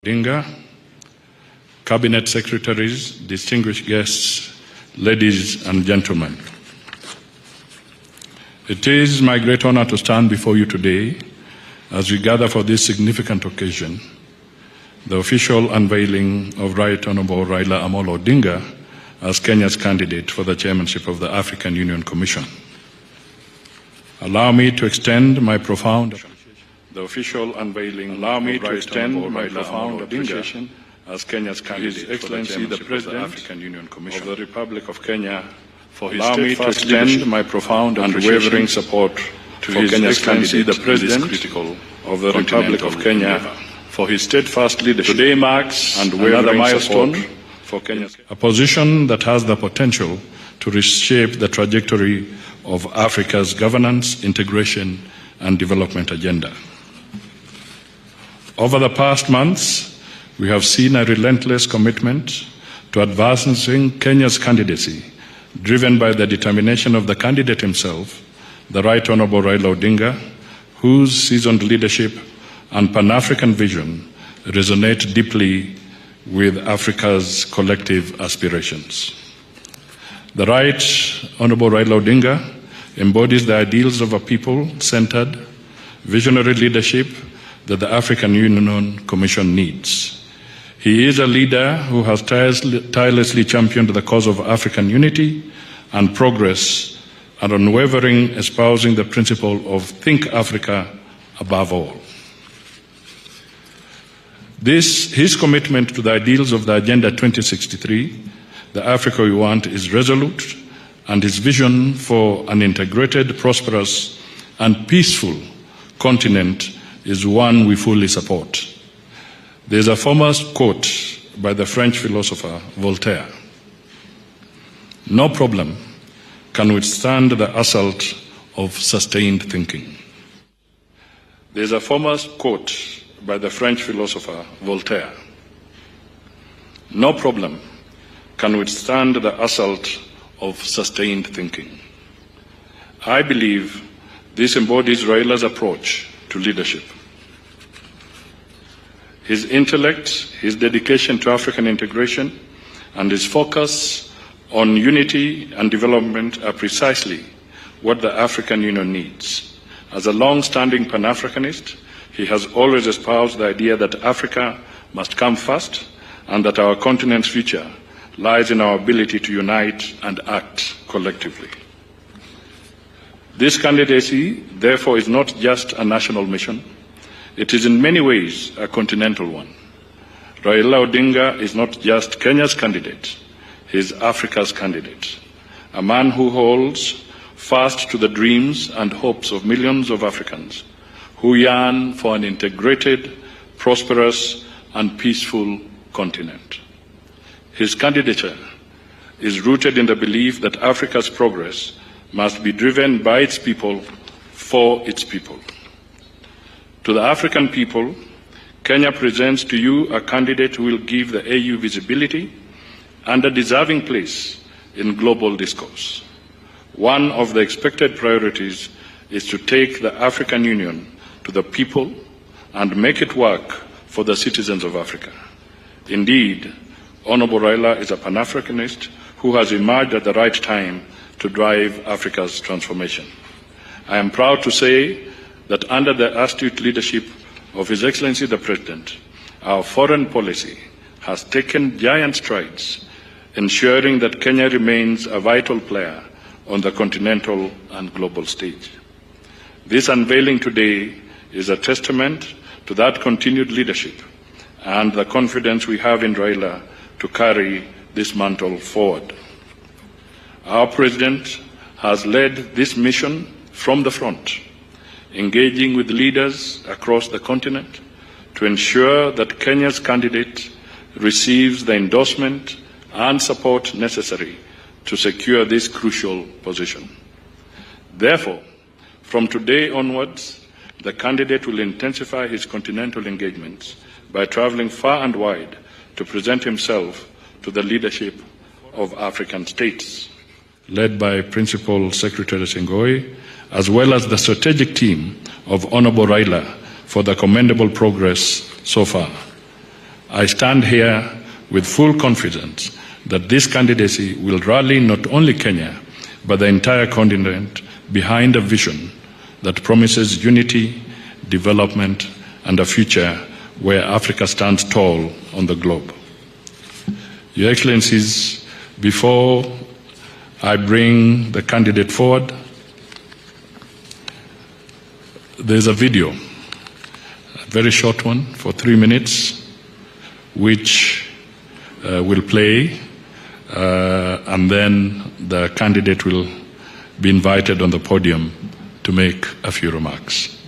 Odinga, Cabinet Secretaries, distinguished guests, ladies and gentlemen. It is my great honor to stand before you today as we gather for this significant occasion, the official unveiling of Right Honorable Raila Amolo Odinga as Kenya's candidate for the chairmanship of the African Union Commission. Allow me to extend my profound appreciation as Kenya's candidate His Excellency the President of the African Union Commission of the Republic of Kenya for his steadfast leadership my profound and unwavering support to His Excellency the President of the Republic of Kenya for his steadfast leadership. Today marks another milestone for Kenya, a position that has the potential to reshape the trajectory of Africa's governance, integration, and development agenda. Over the past months, we have seen a relentless commitment to advancing Kenya's candidacy, driven by the determination of the candidate himself, the Right Honorable Raila Odinga, whose seasoned leadership and Pan-African vision resonate deeply with Africa's collective aspirations. The Right Honorable Raila Odinga embodies the ideals of a people-centered, visionary leadership that the African Union Commission needs. He is a leader who has tirelessly championed the cause of African unity and progress and unwavering espousing the principle of Think Africa above all. His commitment to the ideals of the Agenda 2063, the Africa we want, is resolute, and his vision for an integrated, prosperous, and peaceful continent is one we fully support. There is a famous quote by the French philosopher Voltaire: "No problem can withstand the assault of sustained thinking." There is a famous quote by the French philosopher Voltaire: "No problem can withstand the assault of sustained thinking." I believe this embodies Raila's approach to leadership. His intellect, his dedication to African integration, and his focus on unity and development are precisely what the African Union needs. As a long-standing Pan-Africanist, he has always espoused the idea that Africa must come first and that our continent's future lies in our ability to unite and act collectively. This candidacy, therefore, is not just a national mission. It is in many ways a continental one. Raila Odinga is not just Kenya's candidate, he is Africa's candidate, a man who holds fast to the dreams and hopes of millions of Africans who yearn for an integrated, prosperous, and peaceful continent. His candidature is rooted in the belief that Africa's progress must be driven by its people, for its people. To the African people, Kenya presents to you a candidate who will give the AU visibility and a deserving place in global discourse. One of the expected priorities is to take the African Union to the people and make it work for the citizens of Africa. Indeed, Honorable Raila is a Pan-Africanist who has emerged at the right time to drive Africa's transformation. I am proud to say that under the astute leadership of His Excellency the President, our foreign policy has taken giant strides, ensuring that Kenya remains a vital player on the continental and global stage. This unveiling today is a testament to that continued leadership and the confidence we have in Raila to carry this mantle forward. Our President has led this mission from the front, engaging with leaders across the continent to ensure that Kenya's candidate receives the endorsement and support necessary to secure this crucial position. Therefore, from today onwards, the candidate will intensify his continental engagements by traveling far and wide to present himself to the leadership of African states, led by Principal Secretary Sengoi, as well as the strategic team of Honorable Raila for the commendable progress so far. I stand here with full confidence that this candidacy will rally not only Kenya, but the entire continent behind a vision that promises unity, development, and a future where Africa stands tall on the globe. Your Excellencies, before I bring the candidate forward, there's a video, a very short one for 3 minutes, which will play, and then the candidate will be invited on the podium to make a few remarks.